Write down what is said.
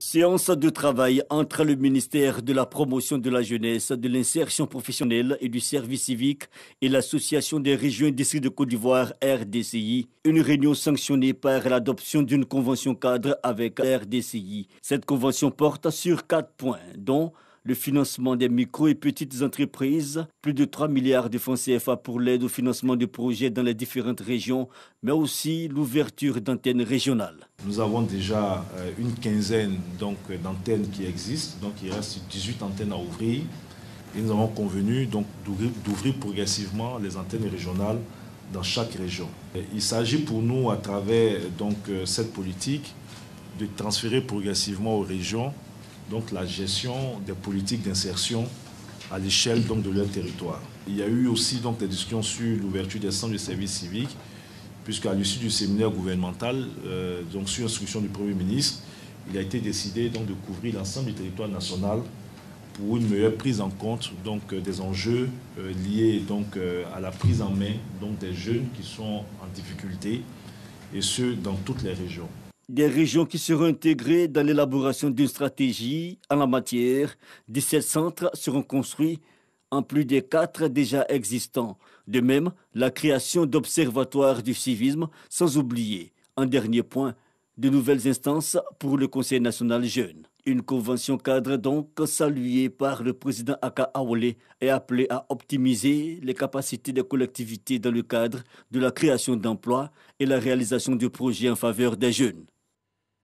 Séance de travail entre le ministère de la Promotion de la Jeunesse, de l'Insertion professionnelle et du Service civique et l'Association des régions et districts de Côte d'Ivoire, RDCI. Une réunion sanctionnée par l'adoption d'une convention cadre avec RDCI. Cette convention porte sur 4 points, dont le financement des micro et petites entreprises, plus de 3 milliards de francs CFA pour l'aide au financement de projets dans les différentes régions, mais aussi l'ouverture d'antennes régionales. Nous avons déjà une quinzaine d'antennes qui existent, donc il reste 18 antennes à ouvrir. Et nous avons convenu d'ouvrir progressivement les antennes régionales dans chaque région. Il s'agit pour nous, à travers cette politique, de transférer progressivement aux régions la gestion des politiques d'insertion à l'échelle de leur territoire. Il y a eu aussi des discussions sur l'ouverture des centres de services civiques, puisqu'à l'issue du séminaire gouvernemental, sur instruction du Premier ministre, il a été décidé de couvrir l'ensemble du territoire national pour une meilleure prise en compte des enjeux liés à la prise en main des jeunes qui sont en difficulté, et ce, dans toutes les régions. Des régions qui seront intégrées dans l'élaboration d'une stratégie en la matière. 17 centres seront construits en plus des 4 déjà existants. De même, la création d'observatoires du civisme, sans oublier, en dernier point, de nouvelles instances pour le Conseil national jeune. Une convention cadre saluée par le président Aka Awole est appelée à optimiser les capacités des collectivités dans le cadre de la création d'emplois et la réalisation de projets en faveur des jeunes.